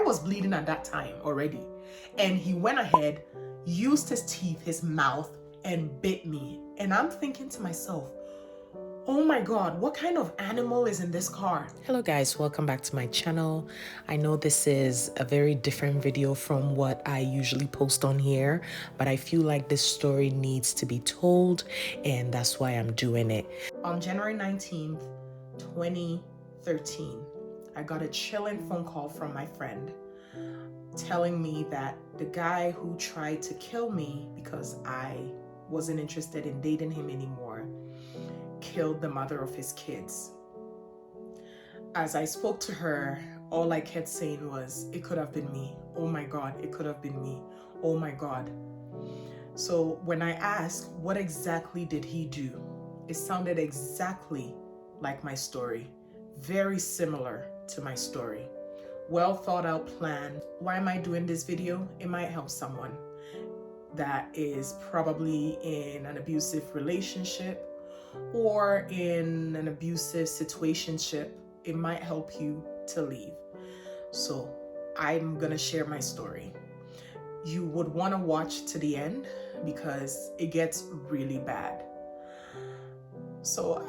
was bleeding at that time already. And he went ahead, used his teeth, his mouth, and bit me. And I'm thinking to myself, oh my God, what kind of animal is in this car? Hello guys, welcome back to my channel. I know this is a very different video from what I usually post on here, but I feel like this story needs to be told, and that's why I'm doing it. On January 19th, 2013, I got a chilling phone call from my friend telling me that the guy who tried to kill me because I wasn't interested in dating him anymore killed the mother of his kids. As I spoke to her, all I kept saying was, it could have been me. Oh my God, it could have been me. Oh my God. So when I asked, what exactly did he do? It sounded exactly like my story. Very similar to my story. Well thought out plan. Why am I doing this video? It might help someone that is probably in an abusive relationship or in an abusive situationship. It might help you to leave. So I'm gonna share my story. You would want to watch to the end because it gets really bad. So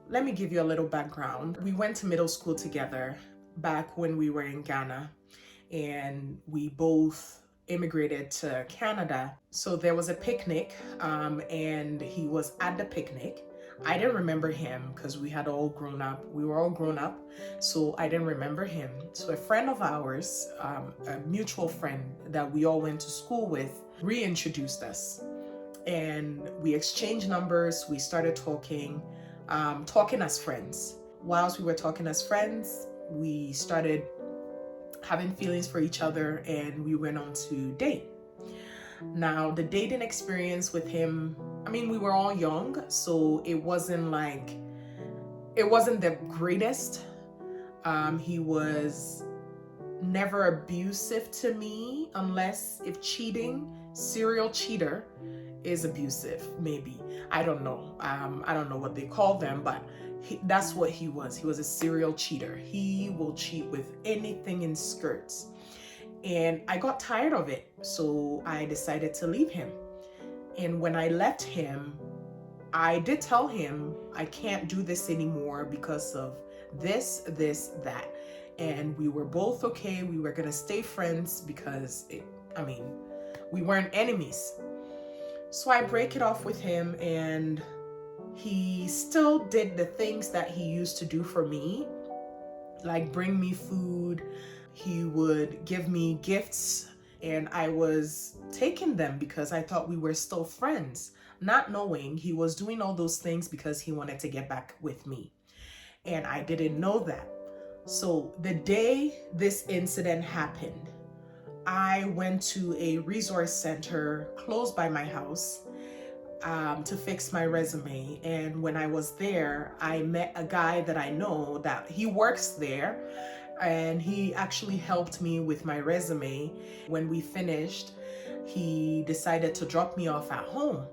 let me give you a little background. We went to middle school together back when we were in Ghana, and we both immigrated to Canada. So there was a picnic, and he was at the picnic. I didn't remember him because we had all grown up. We were all grown up, so I didn't remember him. So a friend of ours, a mutual friend that we all went to school with, reintroduced us. And we exchanged numbers. We started talking as friends. Whilst we were talking as friends, we started having feelings for each other, and we went on to date. Now, the dating experience with him, I mean, we were all young, so it wasn't the greatest. He was never abusive to me, unless if cheating, serial cheater is abusive, maybe. I don't know. I don't know what they call them, but that's what he was. He was a serial cheater. He will cheat with anything in skirts. And I got tired of it, so I decided to leave him. And when I left him, I did tell him I can't do this anymore because of this, that. And we were both okay. We were gonna stay friends because we weren't enemies. So I break it off with him, and he still did the things that he used to do for me, like bring me food. He would give me gifts, and I was taking them because I thought we were still friends, not knowing he was doing all those things because he wanted to get back with me. And I didn't know that. So the day this incident happened, I went to a resource center close by my house to fix my resume. And when I was there, I met a guy that I know that he works there, and he actually helped me with my resume. When we finished, he decided to drop me off at home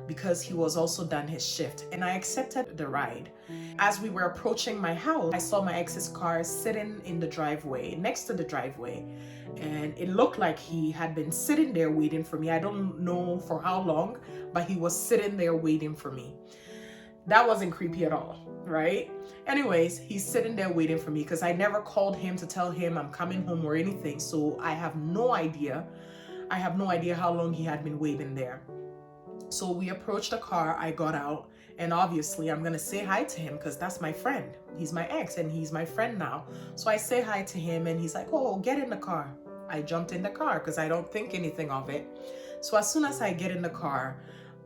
because he was also done his shift, and I accepted the ride. As we were approaching my house, I saw my ex's car sitting in the driveway, next to the driveway, and it looked like he had been sitting there waiting for me. I don't know for how long, but he was sitting there waiting for me. That wasn't creepy at all, right? Anyways, he's sitting there waiting for me because I never called him to tell him I'm coming home or anything, so I have no idea. How long he had been waiting there. So we approached the car, I got out, and obviously I'm gonna say hi to him because that's my friend. He's my ex and he's my friend now. So I say hi to him, and he's like, oh, get in the car. I jumped in the car because I don't think anything of it. So as soon as I get in the car,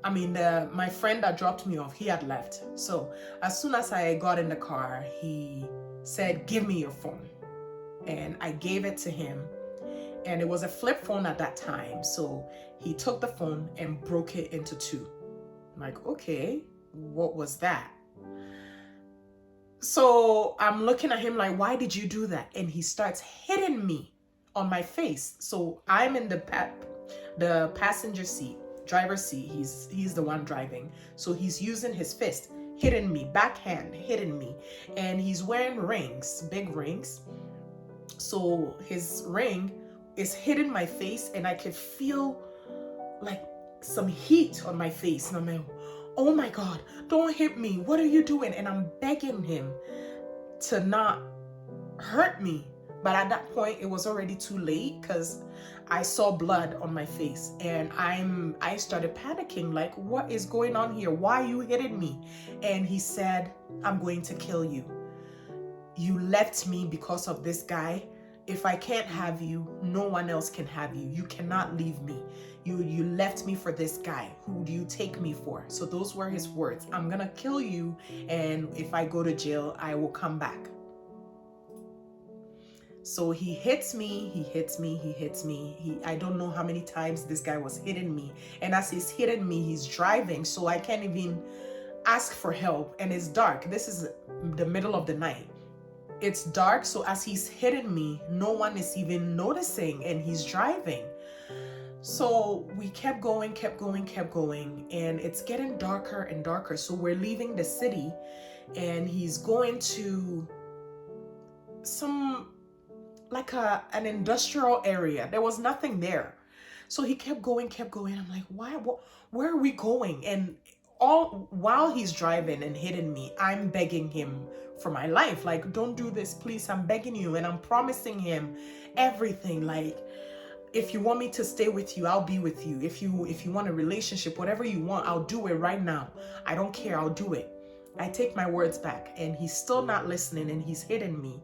my friend that dropped me off, he had left. So as soon as I got in the car, he said, give me your phone. And I gave it to him. And it was a flip phone at that time. So he took the phone and broke it into two. I'm like, okay, what was that? So I'm looking at him like, why did you do that? And he starts hitting me on my face. So I'm in the passenger seat, driver's seat. He's the one driving. So he's using his fist, hitting me, backhand, hitting me. And he's wearing rings, big rings. So his ring is hitting my face, and I could feel like some heat on my face. And I'm like, oh my God, don't hit me. What are you doing? And I'm begging him to not hurt me. But at that point, it was already too late because I saw blood on my face, and I started panicking, like, what is going on here? Why are you hitting me? And he said, I'm going to kill you. You left me because of this guy. If I can't have you, no one else can have you. You cannot leave me. You left me for this guy. Who do you take me for? So those were his words. I'm gonna kill you, and if I go to jail, I will come back. So he hits me, he hits me, he hits me. I don't know how many times this guy was hitting me. And as he's hitting me, he's driving, so I can't even ask for help. And it's dark. This is the middle of the night. It's dark, so as he's hitting me, no one is even noticing, and he's driving. So we kept going, and it's getting darker and darker. So we're leaving the city, and he's going to some, like an industrial area. There was nothing there. So he kept going. I'm like, why? Where are we going? And all while he's driving and hitting me, I'm begging him for my life. Like, don't do this, please. I'm begging you. And I'm promising him everything. Like, if you want me to stay with you, I'll be with you. If you want a relationship, whatever you want, I'll do it right now. I don't care. I'll do it. I take my words back. And he's still not listening, and he's hitting me.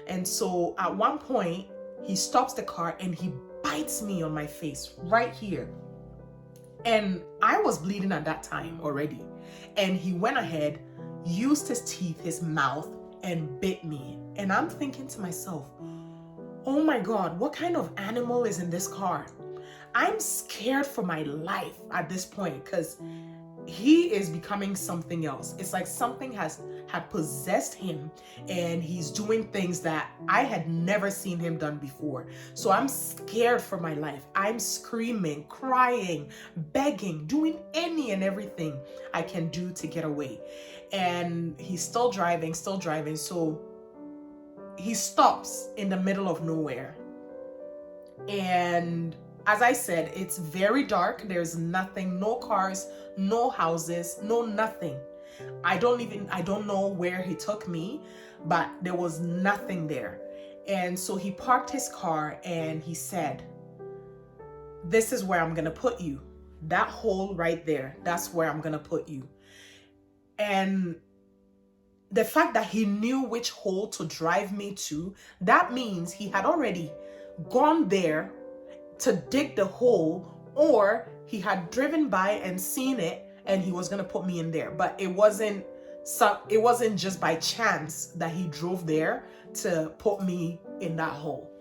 And so at one point, he stops the car and he bites me on my face right here. And I was bleeding at that time already. And he went ahead, used his teeth, his mouth, and bit me. And I'm thinking to myself, oh my God, what kind of animal is in this car? I'm scared for my life at this point, because he is becoming something else. It's like something had possessed him, and he's doing things that I had never seen him done before. So I'm scared for my life. I'm screaming, crying, begging, doing any and everything I can do to get away. And he's still driving. So he stops in the middle of nowhere. And as I said, it's very dark. There's nothing, no cars, no houses, no nothing. I don't know where he took me, but there was nothing there. And so he parked his car and he said, this is where I'm going to put you. That hole right there, that's where I'm going to put you. And the fact that he knew which hole to drive me to, that means he had already gone there to dig the hole, or he had driven by and seen it and he was going to put me in there. But it wasn't just by chance that he drove there to put me in that hole.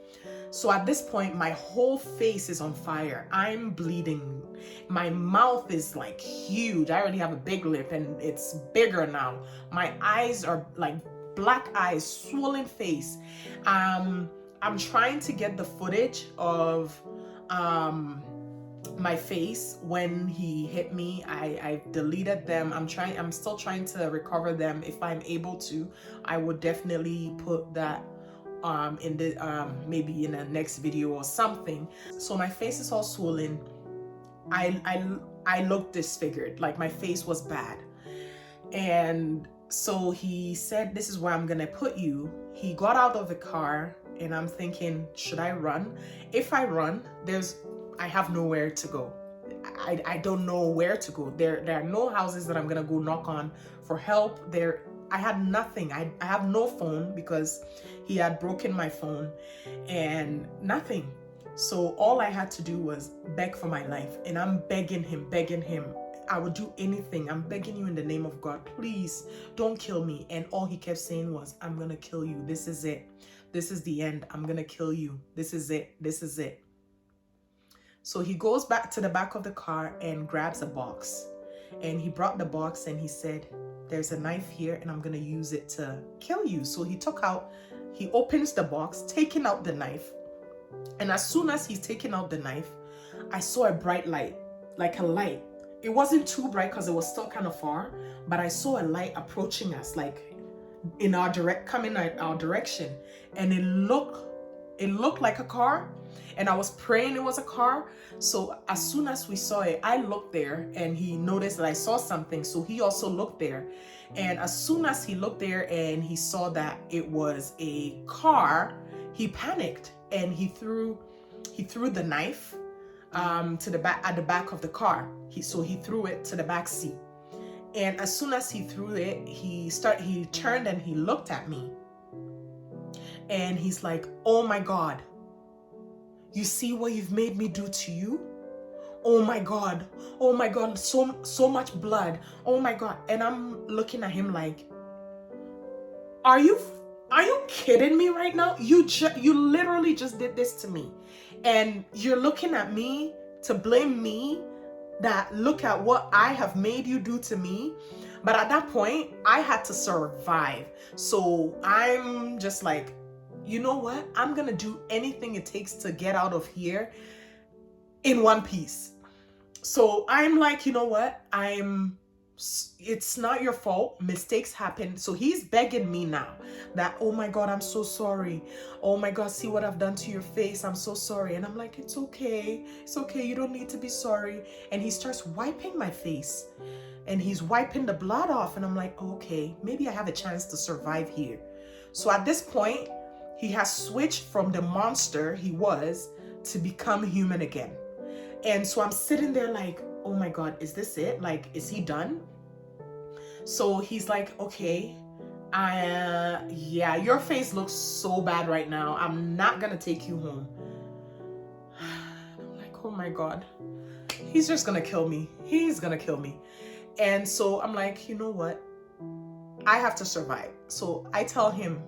So at this point, my whole face is on fire. I'm bleeding. My mouth is like huge. I already have a big lip and it's bigger now. My eyes are like black eyes, swollen face. I'm trying to get the footage of my face when he hit me. I deleted them. I'm still trying to recover them. If I'm able to, I would definitely put that in the maybe in the next video or something. So my face is all swollen. I looked disfigured, like my face was bad. And so he said, this is where I'm gonna put you. He got out of the car and I'm thinking, should I run? If I run, I have nowhere to go. I don't know where to go. There are no houses that I'm gonna go knock on for help. I had nothing. I have no phone because he had broken my phone, and nothing. So all I had to do was beg for my life, and I'm begging him. I would do anything. I'm begging you in the name of God, please don't kill me. And all he kept saying was, I'm gonna kill you. This is it. This is the end. I'm gonna kill you. This is it. This is it. So he goes back to the back of the car and grabs a box. And he brought the box and he said, there's a knife here and I'm going to use it to kill you. So he opens the box, taking out the knife. And as soon as he's taking out the knife, I saw a bright light, like a light. It wasn't too bright because it was still kind of far, but I saw a light approaching us, like coming in our direction. And it looked it looked like a car, and I was praying it was a car. So as soon as we saw it, I looked there, and he noticed that I saw something, so he also looked there. And as soon as he looked there and he saw that it was a car, he panicked, and he threw the knife to the back, at the back of the car. He threw it to the back seat. And as soon as he threw it, he turned and he looked at me. And he's like, "Oh my God, you see what you've made me do to you? Oh my God, so much blood. Oh my God." And I'm looking at him like, are you kidding me right now? You literally just did this to me. And you're looking at me to blame me, that look at what I have made you do to me. But at that point, I had to survive. So I'm just like, you know what? I'm gonna do anything it takes to get out of here in one piece. So I'm like, you know what? It's not your fault. Mistakes happen. So he's begging me now that, "Oh my God, I'm so sorry. Oh my God, see what I've done to your face. I'm so sorry." And I'm like, "It's okay. It's okay. You don't need to be sorry." And he starts wiping my face, and he's wiping the blood off. And I'm like, okay, maybe I have a chance to survive here. So at this point, he has switched from the monster he was to become human again. And so I'm sitting there like, oh my God, is this it? Like, is he done? So he's like, "Okay, yeah, your face looks so bad right now. I'm not gonna take you home." I'm like, oh my God, he's just gonna kill me. He's gonna kill me. And so I'm like, you know what? I have to survive. So I tell him,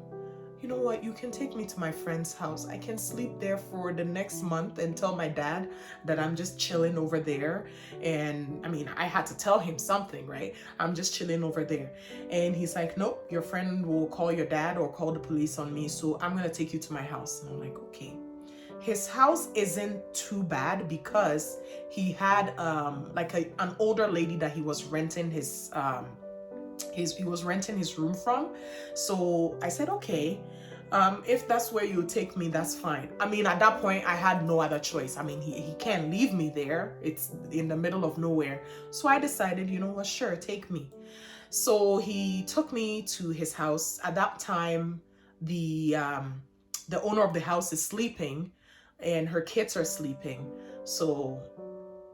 "You know what? You can take me to my friend's house. I can sleep there for the next month and tell my dad that I'm just chilling over there." And I mean, I had to tell him something, right? I'm just chilling over there. And he's like, "Nope, your friend will call your dad or call the police on me. So I'm going to take you to my house." And I'm like, okay. His house isn't too bad because he had like an older lady that he was renting his room from. So I said, okay, if that's where you take me, that's fine. I mean, at that point, I had no other choice. I mean, he can't leave me there. It's in the middle of nowhere. So I decided, you know what, sure, take me. So he took me to his house. At that time, the owner of the house is sleeping and her kids are sleeping. So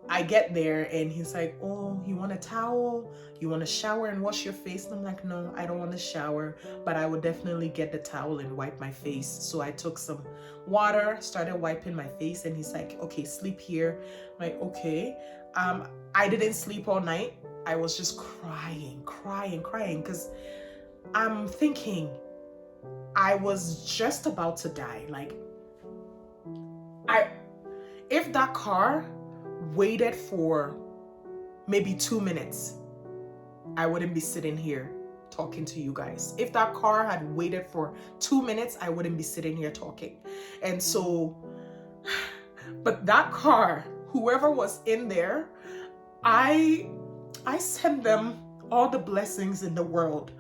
I get there and he's like, "Oh, you want a towel? You want to shower and wash your face?" And I'm like, "No, I don't want to shower, but I would definitely get the towel and wipe my face." So I took some water, started wiping my face, and he's like, "Okay, sleep here." I'm like, okay. I didn't sleep all night. I was just crying because I'm thinking I was just about to die. Like, if that car waited for maybe 2 minutes, I wouldn't be sitting here talking to you guys. If that car had waited for 2 minutes, I wouldn't be sitting here talking. And so, but that car, whoever was in there, I send them all the blessings in the world.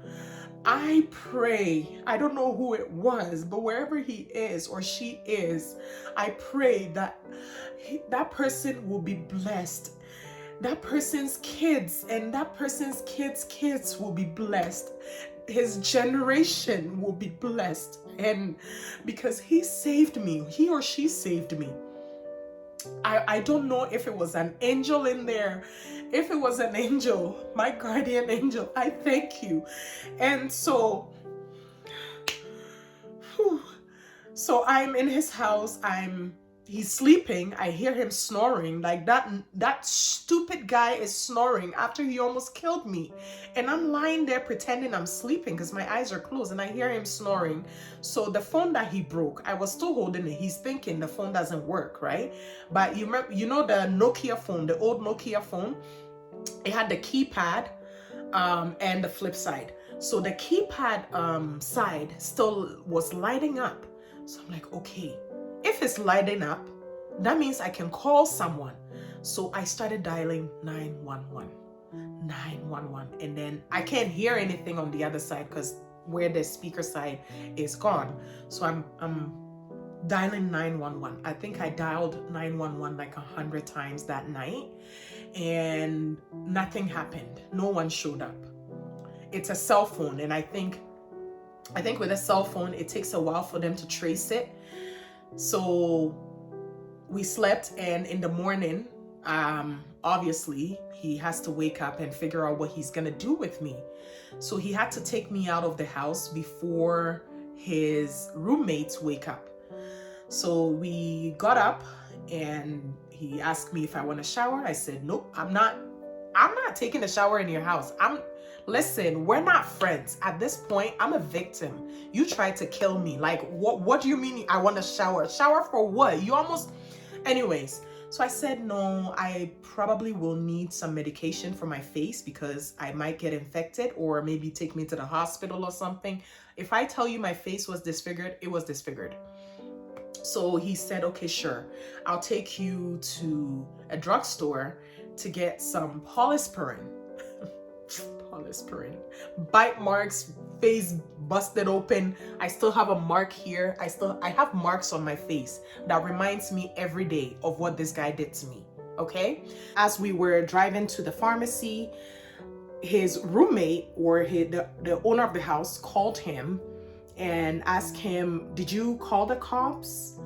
I pray, I don't know who it was, but wherever he is or she is, I pray that that person will be blessed. That person's kids and that person's kids will be blessed. His generation will be blessed. And because he saved me, he or she saved me. I don't know if it was an angel in there. If it was an angel, my guardian angel, I thank you. And so, so I'm in his house. He's sleeping. I hear him snoring. Like that stupid guy is snoring after he almost killed me. And I'm lying there pretending I'm sleeping because my eyes are closed and I hear him snoring. So the phone that he broke, I was still holding it. He's thinking the phone doesn't work, right? But you know the Nokia phone, the old Nokia phone, it had the keypad and the flip side. So the keypad side still was lighting up. So I'm like, okay, if it's lighting up, that means I can call someone. So I started dialing 911, and then I can't hear anything on the other side because where the speaker side is gone. So I'm dialing 911. I think I dialed 911 like 100 times that night, and nothing happened. No one showed up. It's a cell phone, and I think with a cell phone, it takes a while for them to trace it. So we slept, and in the morning, obviously he has to wake up and figure out what he's gonna do with me. So he had to take me out of the house before his roommates wake up. So we got up, and he asked me if I want to shower. I said, nope, I'm not taking a shower in your house. Listen, we're not friends. At this point, I'm a victim. You tried to kill me. Like, what do you mean I want to shower? Shower for what? Anyways, so I said, no, I probably will need some medication for my face because I might get infected, or maybe take me to the hospital or something. If I tell you my face was disfigured, it was disfigured. So he said, okay, sure. I'll take you to a drugstore to get some polysporin. Polysporin. Bite marks, face busted open. I still have a mark here. I have marks on my face that reminds me every day of what this guy did to me. Okay? As we were driving to the pharmacy, his roommate, or the owner of the house, called him and asked him, did you call the cops?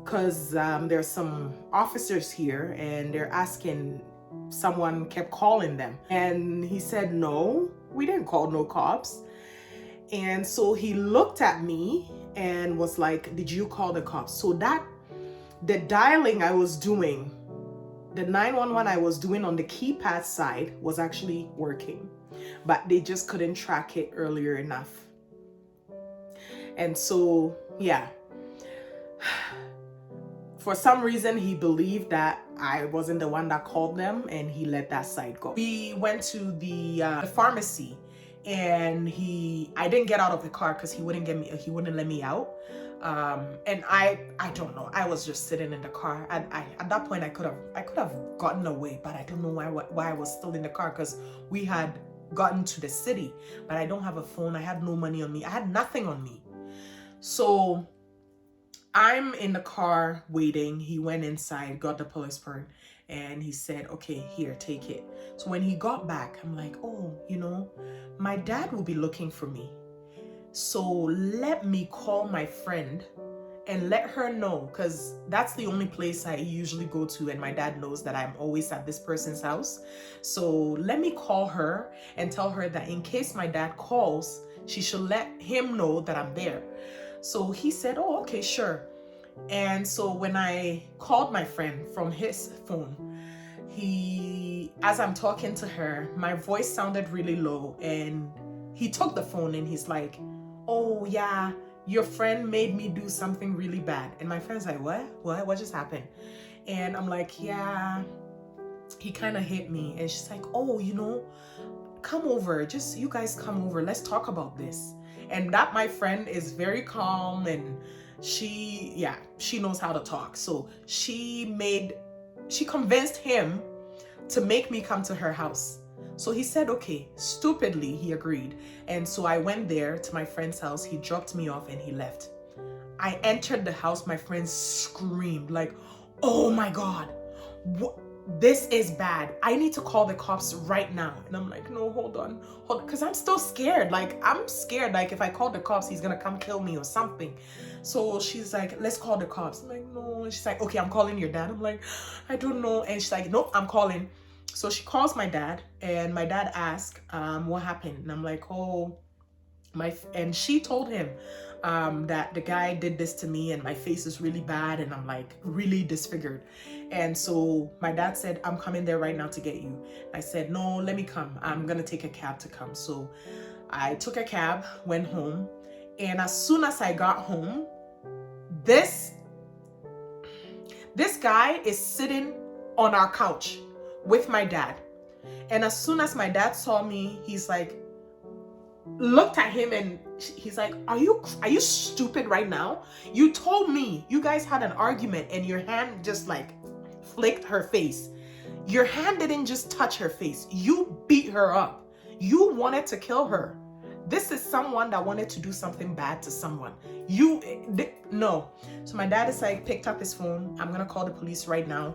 Because there's some officers here and they're asking, someone kept calling them. And he said, no, we didn't call no cops. And so he looked at me and was like, did you call the cops? So the dialing I was doing, the 911 I was doing on the keypad side was actually working, but they just couldn't track it earlier enough. And so, yeah, for some reason, he believed that I wasn't the one that called them, and he let that side go. We went to the pharmacy, and I didn't get out of the car because he wouldn't let me out. And I don't know. I was just sitting in the car. At that point, I could have gotten away, but I don't know why I was still in the car, because we had gotten to the city. But I don't have a phone. I had no money on me. I had nothing on me. So I'm in the car waiting. He went inside, got the polysporin, and he said, okay, here, take it. So when he got back, I'm like, oh, my dad will be looking for me. So let me call my friend and let her know, because that's the only place I usually go to, and my dad knows that I'm always at this person's house. So let me call her and tell her that in case my dad calls, she should let him know that I'm there. So he said, oh, okay, sure. And so when I called my friend from his phone, as I'm talking to her, my voice sounded really low, and he took the phone and he's like, oh yeah, your friend made me do something really bad. And my friend's like, what just happened? And I'm like, yeah, he kind of hit me. And she's like, oh, come over, you guys come over, let's talk about this. And that my friend is very calm, and she knows how to talk. So she convinced him to make me come to her house. So he said, okay, stupidly, he agreed. And so I went there to my friend's house. He dropped me off and he left. I entered the house. My friend screamed like, oh my God, this is bad. I need to call the cops right now. And I'm like, no, hold on. Because I'm still scared. I'm scared. If I call the cops, he's going to come kill me or something. So she's like, let's call the cops. I'm like, no. And she's like, okay, I'm calling your dad. I'm like, I don't know. And she's like, nope, I'm calling. So she calls my dad, and my dad asked, what happened? And I'm like, oh, and she told him that the guy did this to me, and my face is really bad, and I'm like really disfigured. And so my dad said, I'm coming there right now to get you. I said, no, let me come. I'm gonna take a cab to come. So I took a cab, went home, and as soon as I got home, this guy is sitting on our couch with my dad. And as soon as my dad saw me, he's like, looked at him, and he's like, are you stupid right now? You told me you guys had an argument, and your hand just flicked her face. Your hand didn't just touch her face. You beat her up. You wanted to kill her. This is someone that wanted to do something bad to someone. No. So my dad is like, picked up his phone. I'm gonna call the police right now.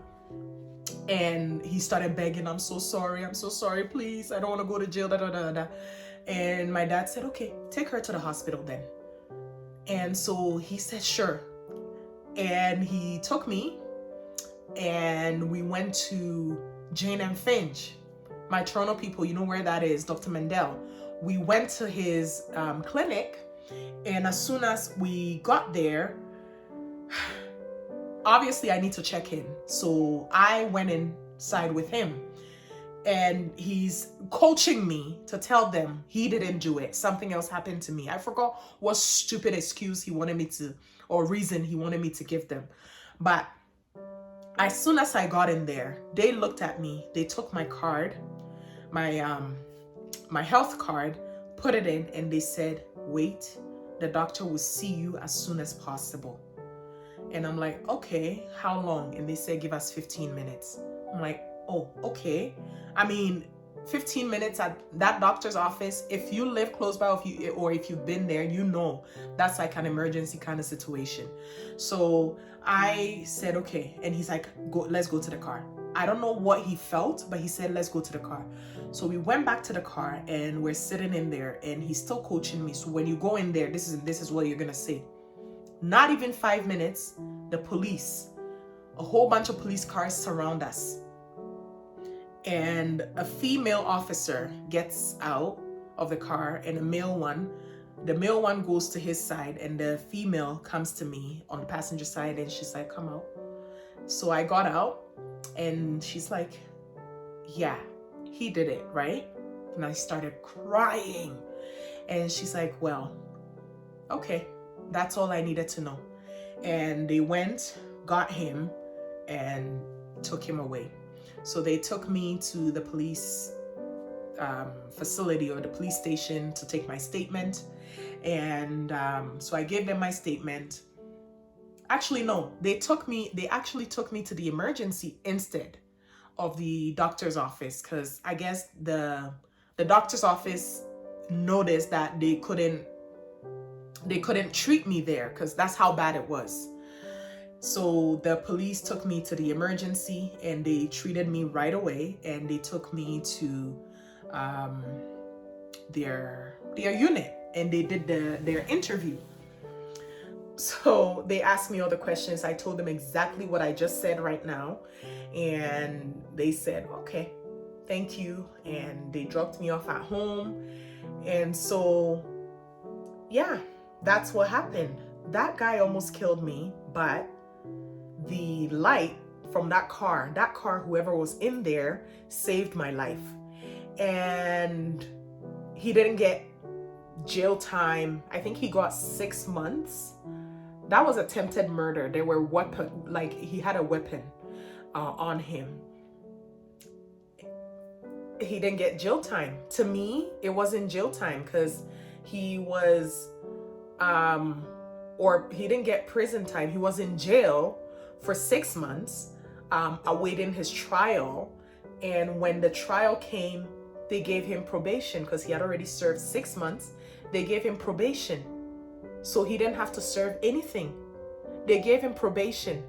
And he started begging, I'm so sorry, please. I don't want to go to jail, da, da, da, da. And my dad said, okay, take her to the hospital then. And so he said, sure. And he took me and we went to Jane and Finch. My Toronto people, you know where that is, Dr. Mendel. We went to his clinic, and as soon as we got there, obviously I need to check in. So I went inside with him, and he's coaching me to tell them he didn't do it. Something else happened to me. I forgot what stupid excuse he wanted me to, or reason he wanted me to give them. But as soon as I got in there, they looked at me. They took my card, my health card, put it in, and they said, wait, the doctor will see you as soon as possible. And I'm like, okay, how long? And they said, give us 15 minutes. I'm like, oh, okay. I mean, 15 minutes at that doctor's office, if you live close by, or if you've been there, you know that's like an emergency kind of situation. So I said, okay. And he's like, let's go to the car. I don't know what he felt, but he said, let's go to the car. So we went back to the car, and we're sitting in there, and he's still coaching me. So when you go in there, this is what you're going to say. Not even 5 minutes, the police, a whole bunch of police cars surround us. And a female officer gets out of the car, and the male one goes to his side, and the female comes to me on the passenger side, and she's like, come out. So I got out, and she's like, yeah, he did it, right? And I started crying. And she's like, well, okay, that's all I needed to know. And they went, got him, and took him away. So they took me to the police facility, or the police station, to take my statement. And so I gave them my statement. Actually, no, they actually took me to the emergency instead of the doctor's office, because I guess the doctor's office noticed that they couldn't treat me there, because that's how bad it was. So the police took me to the emergency, and they treated me right away, and they took me to their unit, and they did their interview. So they asked me all the questions. I told them exactly what I just said right now, and they said, okay, thank you. And they dropped me off at home. And so, yeah, that's what happened. That guy almost killed me, but the light from that car, whoever was in there, saved my life. And he didn't get jail time. I think he got 6 months. That was attempted murder. There were he had a weapon on him. He didn't get jail time. To me, it wasn't jail time, because he was, or he didn't get prison time. He was in jail for 6 months, awaiting his trial. And when the trial came, they gave him probation, because he had already served 6 months. They gave him probation. So he didn't have to serve anything. They gave him probation.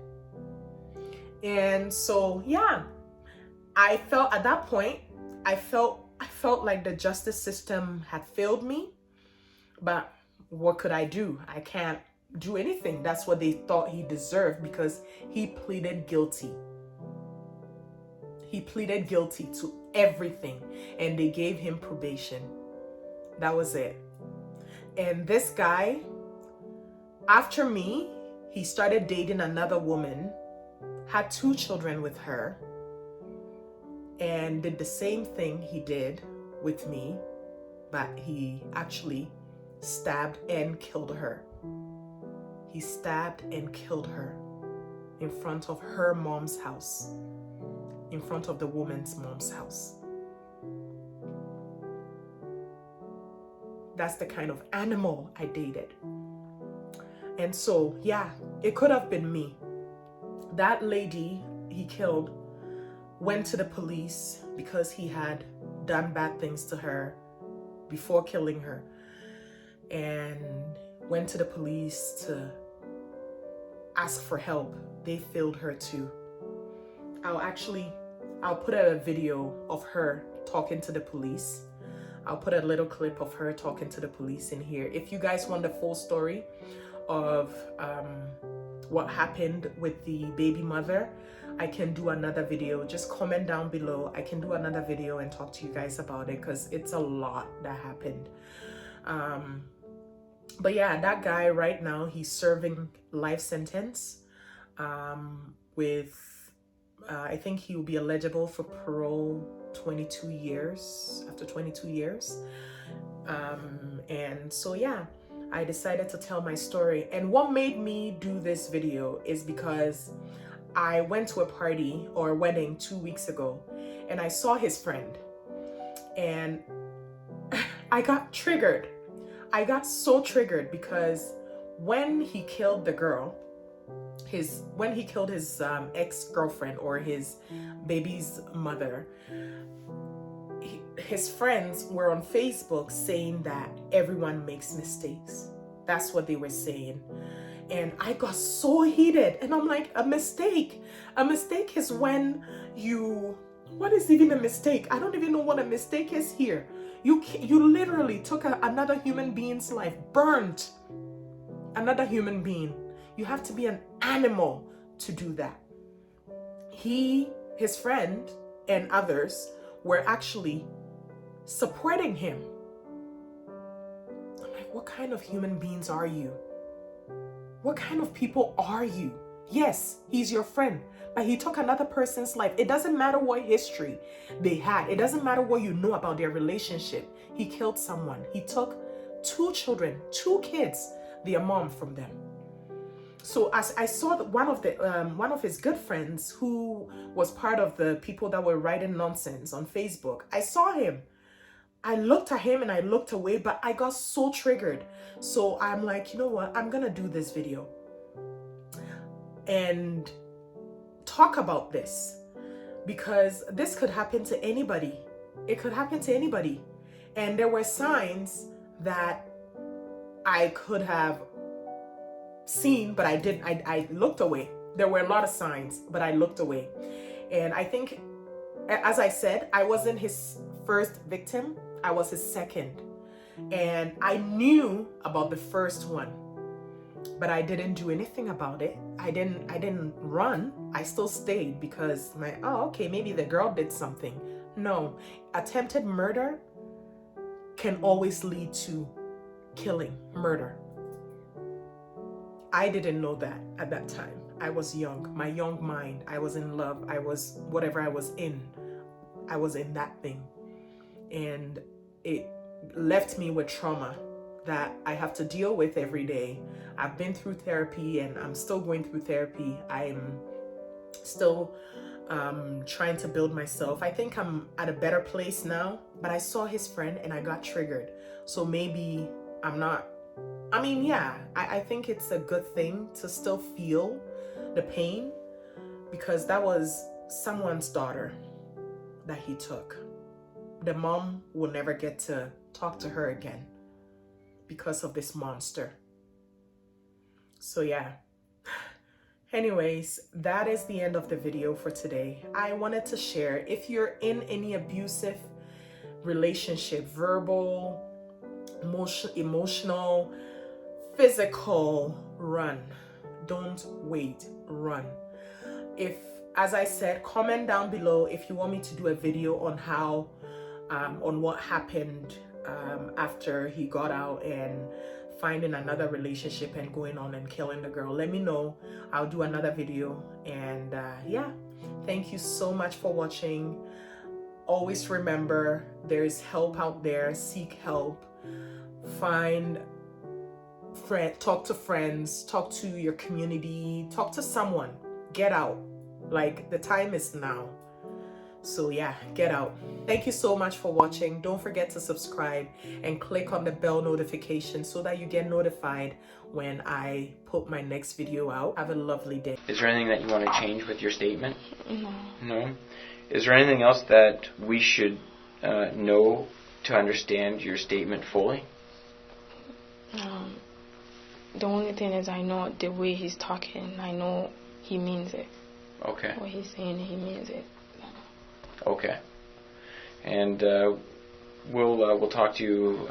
And so, yeah, I felt at that point, I felt like the justice system had failed me. But what could I do? I can't do anything. That's what they thought he deserved, because he pleaded guilty. He pleaded guilty to everything, and they gave him probation. That was it. And this guy, after me, he started dating another woman, had 2 children with her, and did the same thing he did with me, but he actually stabbed and killed her. He stabbed and killed her in front of her mom's house, in front of the woman's mom's house. That's the kind of animal I dated. And so, yeah, it could have been me. That lady he killed went to the police because he had done bad things to her before killing her. and went to the police to ask for help. They failed her too. I'll put a video of her talking to the police. I'll put a little clip of her talking to the police in here. If you guys want the full story of what happened with the baby mother, I can do another video. Just comment down below. I can do another video and talk to you guys about it, because it's a lot that happened. But yeah, that guy right now, he's serving life sentence with I think he will be eligible for parole 22 years, after 22 years. And so yeah, I decided to tell my story. And what made me do this video is because I went to a party or a wedding 2 weeks ago, and I saw his friend, and I got triggered. I got so triggered because when he killed the girl, when he killed his ex-girlfriend or his baby's mother, his friends were on Facebook saying that everyone makes mistakes. That's what they were saying. And I got so heated, and I'm like, a mistake? A mistake is when what is even a mistake? I don't even know what a mistake is here. You literally took another human being's life, burned another human being. You have to be an animal to do that. His friend, and others were actually supporting him. I'm like, what kind of human beings are you? What kind of people are you? Yes, he's your friend, but he took another person's life. It doesn't matter what history they had. It doesn't matter what you know about their relationship. He killed someone. He took 2 children, 2 kids, their mom from them. So as I saw one of his good friends, who was part of the people that were writing nonsense on Facebook, I saw him. I looked at him and I looked away, but I got so triggered. So I'm like, you know what? I'm gonna do this video and talk about this, because this could happen to anybody. It could happen to anybody. And there were signs that I could have seen, but I didn't. I looked away. There were a lot of signs, but I looked away. And I think, as I said, I wasn't his first victim. I was his second. And I knew about the first one, but I didn't do anything about it. I didn't run. I still stayed because okay, maybe the girl did something. No, attempted murder can always lead to killing, murder. I didn't know that at that time. I was young, my young mind. I was in love. I was whatever I was in that thing. And it left me with trauma that I have to deal with every day. I've been through therapy, and I'm still going through therapy. I'm still trying to build myself. I think I'm at a better place now, but I saw his friend and I got triggered. So maybe I'm not, I think it's a good thing to still feel the pain, because that was someone's daughter that he took. The mom will never get to talk to her again because of this monster. So yeah. Anyways, that is the end of the video for today. I wanted to share, if you're in any abusive relationship, verbal, emotional, physical, run. Don't wait, run. As I said, comment down below if you want me to do a video on how, on what happened after he got out and finding another relationship and going on and killing the girl. Let me know. I'll do another video. And yeah, thank you so much for watching. Always remember, there is help out there. Seek help. Talk to friends, talk to your community, talk to someone. Get out. Like, the time is now. So yeah, get out. Thank you so much for watching. Don't forget to subscribe and click on the bell notification so that you get notified when I put my next video out. Have a lovely day. Is there anything that you want to change with your statement? No. No? Is there anything else that we should know to understand your statement fully? The only thing is I know the way he's talking, I know he means it. Okay. What he's saying, he means it. Okay. And we'll talk to you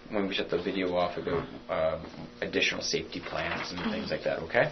when we shut the video off about additional safety plans and things like that. Okay.